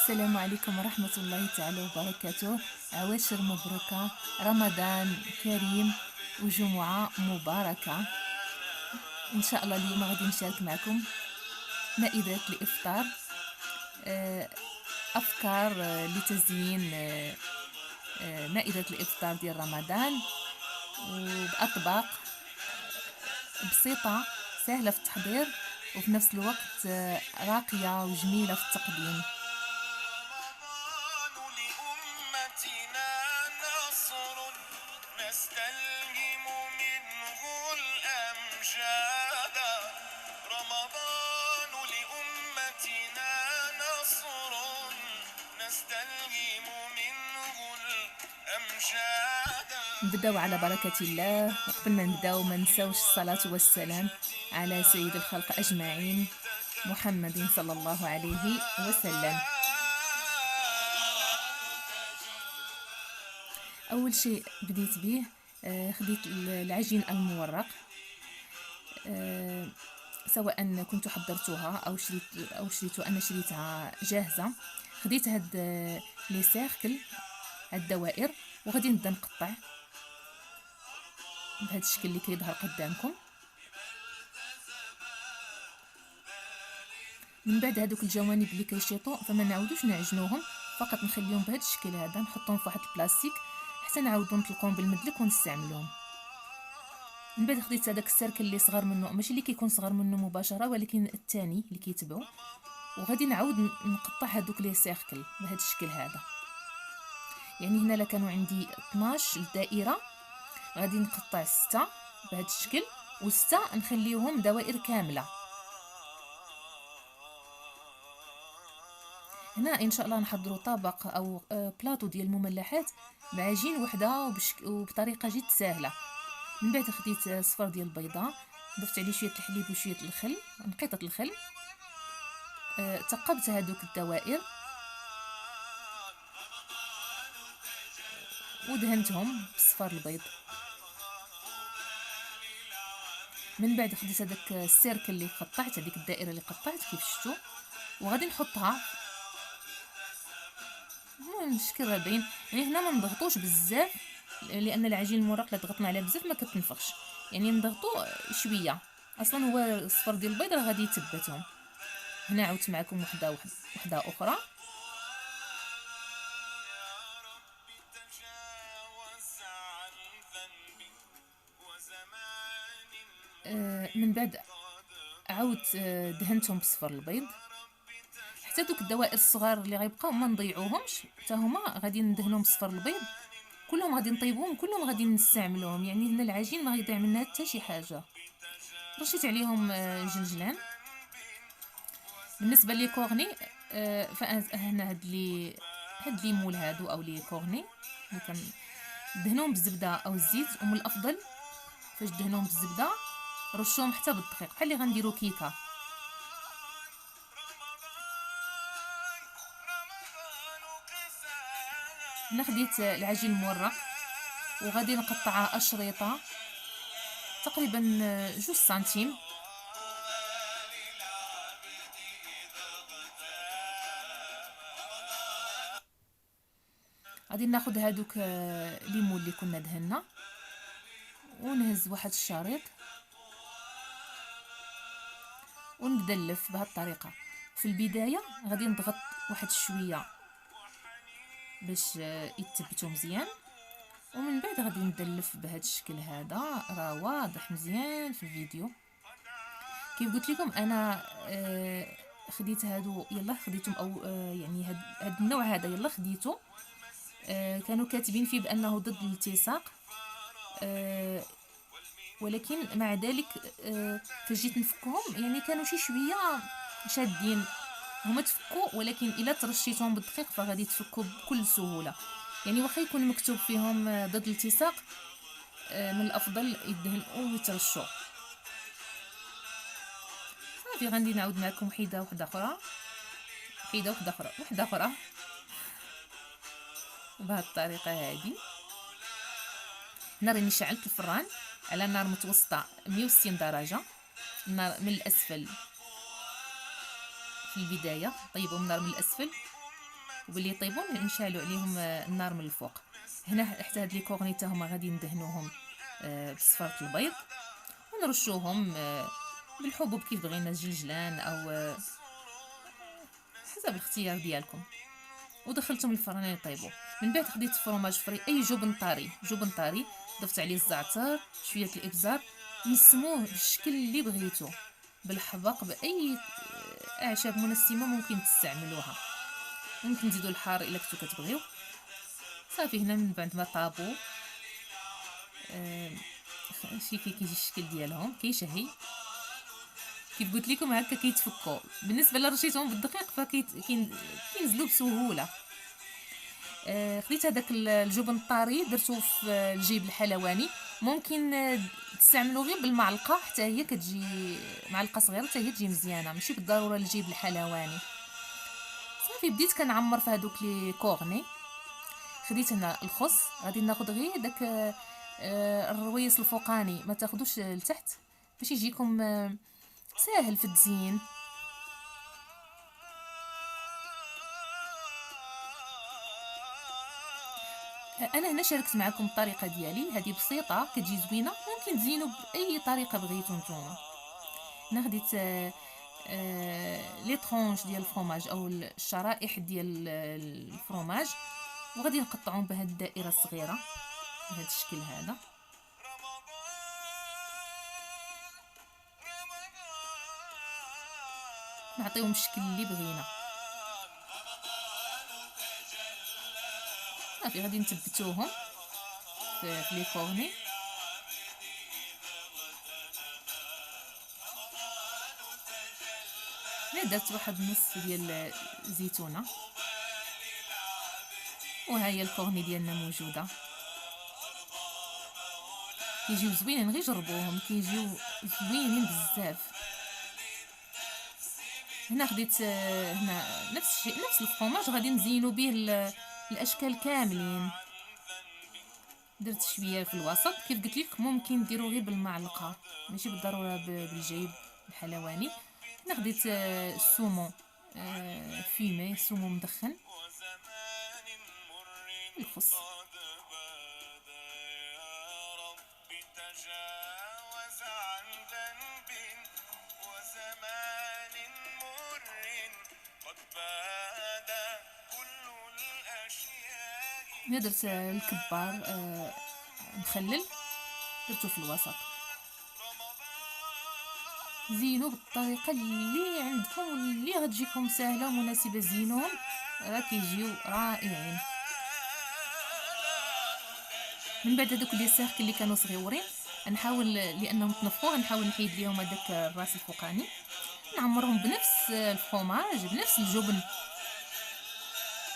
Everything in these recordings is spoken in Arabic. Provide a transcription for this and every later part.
السلام عليكم ورحمة الله تعالى وبركاته. عواشر مبروكة، رمضان كريم وجمعة مباركة. إن شاء الله اليوم غادي نشارك معكم مائدة الإفطار، أفكار لتزيين مائدة الإفطار ديال رمضان، وبأطباق بسيطة سهلة في التحضير وفي نفس الوقت راقية وجميلة في التقديم. نستلهم منه الأمجاد. رمضان لأمتنا نصر نستلهم منه الأمجاد. نبداو على بركة الله، وقبل ما نبداو ما نساوش الصلاة والسلام على سيد الخلق أجمعين محمد صلى الله عليه وسلم. أول شيء بديت به خديت العجين المورق، سواء كنت حضرتها أو شريته، أنا شريتها جاهزة. خديت هاد لي سيركل، هاد الدوائر، وغادي نبدا نقطع بهذا الشكل اللي كيظهر قدامكم. من بعد هذوك الجوانب اللي كيشيطوا فما نعاودوش نعجنوهم، فقط نخليهم بهذا الشكل هذا، نحطهم في واحد البلاستيك حتى نعاودو نطلقوهم بالمدلك ونستعملوهم. من بعد خديت هذاك السيركل اللي صغر منه، ماشي اللي كيكون صغر منه مباشره ولكن الثاني اللي كيتبعو، وغادي نعاود نقطع هذوك لي سيركل بهذا الشكل هذا. يعني هنا لا كانوا عندي 12 دائره، غادي نقطع 6 بهذا الشكل، و6 نخليوهم دوائر كامله. هنا ان شاء الله نحضروا طبق او بلاطو ديال المملحات بعجين وحده وبطريقه جد سهله. من بعد خديت صفر ديال البيضه، ضفت عليه شويه الحليب وشويه الخل، نقيطه الخل، ثقبت هذوك الدوائر ودهنتهم بصفر البيض. من بعد خديت هذاك السيركل اللي قطعت، هذيك الدائره اللي قطعت كيف شفتوا، وغادي نحطها الشكل راه باين. يعني هنا ما نضغطوش بزاف لان العجين المورق لا ضغطنا عليه بزاف ما كتنفخش، يعني نضغطو شويه، اصلا هو الصفر ديال البيض راه غادي يثبتهم. هنا عاودت معكم وحده اخرى. من بعد عاودت دهنتهم بصفر البيض، حتى دوك الدوائر الصغار اللي غيبقاو ما نضيعوهمش، حتى هما غادي ندهنهم بصفر البيض، كلهم غادي نطيبوهم، كلهم غادي نستعملوهم. يعني هنا العجين ما غيضيع منها حتى شي حاجه. رشيت عليهم جلجلان. بالنسبه لي كورني، فهنا هاد لي مول هادو او لي كورني اللي كندهنوهم بالزبده او الزيت، ومن الافضل فاش دهنوهم بالزبده رشوهم حتى بالدقيق بحال اللي غنديروا كيكه. هنا خديت العجين المورق وغادي نقطعها اشرطه تقريبا 2 سنتيم. غادي ناخذ هادوك ليمون اللي كنا دهنا ونهز واحد الشريط ونبدا نلف بهذه الطريقه. في البدايه غادي نضغط واحد شويه باش يتثبتوا مزيان، ومن بعد غادي نبدا نلف بهذا الشكل هذا. راه واضح مزيان في الفيديو. كيف قلت لكم انا خديت هادو، يلا خديتهم، او يعني هاد النوع هذا يلا خديته. كانوا كاتبين فيه بانه ضد الالتصاق، ولكن مع ذلك فاش جيت نفكهم يعني كانوا شي شويه شادين. هما تفكوا، ولكن الا ترشيتهم بالدقيق فغادي يتفكوا بكل سهوله. يعني واخا يكون مكتوب فيهم ضد الالتصاق، من الافضل يدهنوا ويترشوا. صافي غادي نعاود معكم وحده اخرى بهذه الطريقه هذه. هنا راني شعلت الفران على نار متوسطه 160 درجه، النار من الاسفل في البدايه، طيبوا النار من الاسفل وباللي يطيبوا نشعلوا عليهم النار من الفوق. هنا حتى هاد لي كورني حتى هما غادي ندهنوهم بصفارة البيض، ونرشوهم بالحبوب كيف بغينا، الجلجلان او حسب الاختيار ديالكم، ودخلتهم الفران يطيبوا. من بعد خديت فروماج فري، اي جبن طري، جبن طري، ضفت عليه الزعتر، شويه الابزار، نسموه بالشكل اللي بغيتو، بالحبق، باي اعشاب منسمه ممكن تستعملوها، ممكن تزيدوا الحار الا كنتو كتبغيو. صافي هنا من بعد ما طابوا شي كيجي الشكل ديالهم كيشهي، كيف قلت لكم هكا كيتفكوا. بالنسبه لرشيتهم بالدقيق فكينزلوا بسهوله. خديت هذاك الجبن الطري درتو في الجيب الحلواني، ممكن تستعملوا غير بالمعلقه، حتى هي كتجي معلقه صغيره حتى هي تجي مزيانه، ماشي بالضروره الجيب الحلواني. صافي بديت كنعمر في هذوك لي كورني. خديت هنا الخص، غادي ناخذ غير داك الرويس الفوقاني، ما تاخذوش لتحت باش يجيكم ساهل في التزيين. انا هنا شاركت معكم الطريقه ديالي، هذه بسيطه كتجي زوينه، ممكن تزينوا باي طريقه بغيتو نتوما. هنا خديت لي طرونش ديال الفرomاج او الشرائح ديال الفرomاج، وغادي نقطعهم بهذه الدائره الصغيره بهذا الشكل هذا. نعطيهم الشكل اللي بغينا. صافي غادي نثبتوهم في لي كورني. هنا درت واحد نص ديال الزيتونه، وها هي الكورني ديالنا موجوده. كيجيو زوينين، غير جربوهم كيجيو زوينين بزاف. هنا خديت هنا نفس الشيء، نفس الفرomاج غادي نزينوا به الاشكال كاملين. درت شويه في الوسط، كيف قلت لك ممكن ديروا غير بالمعلقه، ماشي بالضروره بالجيب الحلواني. هنا خديت السومون فيمي، سومون مدخن، الخص. هنا درت الكبار مخلل، درته في الوسط. زينوا بالطريقه اللي عندكم واللي غتجيكم سهله ومناسبه، زينوهم راه كيجيو رائعين. من بعد هذوك لي سيرك اللي كانوا صغيورين نحاول لانهم تنفخوا، غنحاول نحيد ليهم هذاك الراس الفوقاني، نعمرهم بنفس الفرomاج بنفس الجبن،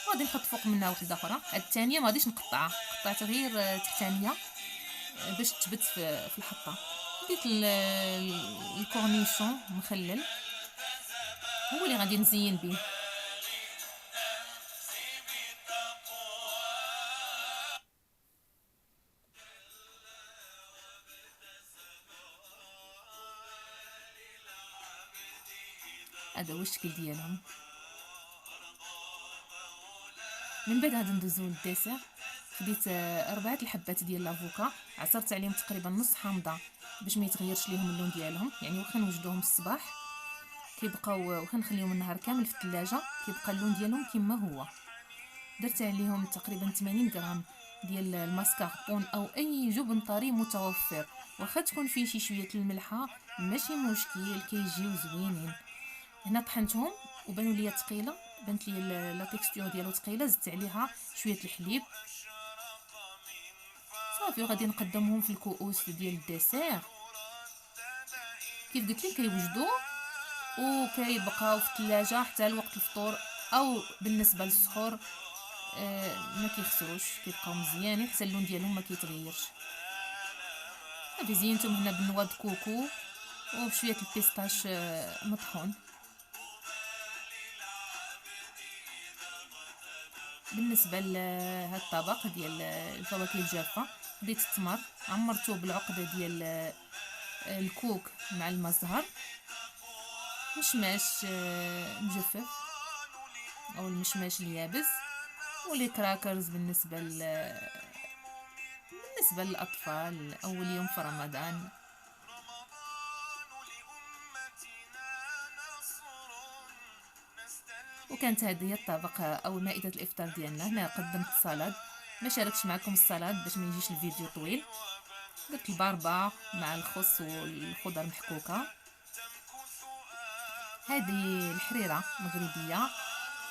غادي نحط فوق منها وحده اخرى. هاد الثانيه ما غاديش نقطعها، قطعت غير تحتانيه باش تثبت في الحطه. خديت الكورنيشون مخلل، هو اللي غادي نزين به. هذا هو الشكل ديالهم. من بعد غادي ندوزو للديسير. خديت 4 الحبات ديال لافوكا، عصرت عليهم تقريبا نص حامضه باش ما يتغيرش ليهم اللون ديالهم، يعني واخا نوجدوهم الصباح كيبقاو، واخا نخليهم النهار كامل في الثلاجه كيبقى اللون ديالهم كما هو. درت عليهم تقريبا 80 غرام ديال الماسكاربون او اي جبن طري متوفر، واخا تكون فيه شي شويه الملحه ماشي مشكل، كيجيو زوينين. هنا طحنتهم وبانوا ليا ثقيله، بانت لي لا تيكستور ديالو ثقيله، زدت عليها شويه الحليب. صافي وغادي نقدمهم في الكؤوس ديال الديسير. كيف قلت لك كيوجدوا وكيبقاو في الثلاجه حتى لوقت الفطور، او بالنسبه للسحور ما كيخسروش، كيبقاو مزيانين حتى اللون ديالهم ما كيتغيرش. صافي زينتهم هنا بالنواه كوكو وبشويه البيستاش مطحون. بالنسبه لهذا الطبق ديال الفواكه الجافه، خديت التمر عمرته بالعقده ديال الكوك مع الماء الزهر، مشماش مجفف او المشماش اليابس، ولي كراكرز بالنسبة للأطفال أول يوم في رمضان. وكانت هذه هي الطبق أو مائدة الإفطار ديالنا. هنا قدمت السلطة، ما شاركش معكم السلطة باش ما يجيش الفيديو طويل. درت الباربا مع الخس والخضر محكوكة. هذه الحريرة مغربية،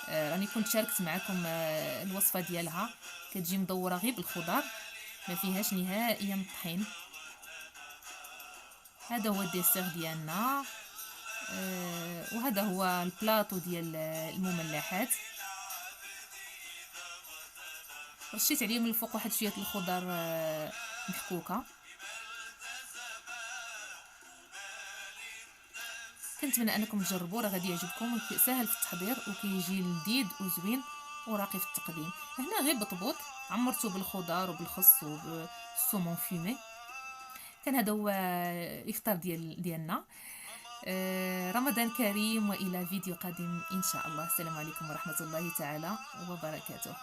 راني كنت شاركت معكم الوصفة ديالها. كتجي مدورة غير بالخضر، ما فيهاش نهائيا الطحين. هذا هو الديسير ديالنا، وهذا هو البلاطو ديال المملحات. رشيت عليه من الفوق واحد شويه الخضر محكوكه. كنتمنى انكم تجربوا، راه غادي يعجبكم، سهل في التحضير وكيجي لذيذ وزوين وراقي في التقديم. هنا غير بطبوط عمرته بالخضر وبالخس وبالسومون فيمي. كان هذا هو الافطار ديالنا. رمضان كريم، والى فيديو قادم ان شاء الله. السلام عليكم ورحمه الله تعالى وبركاته.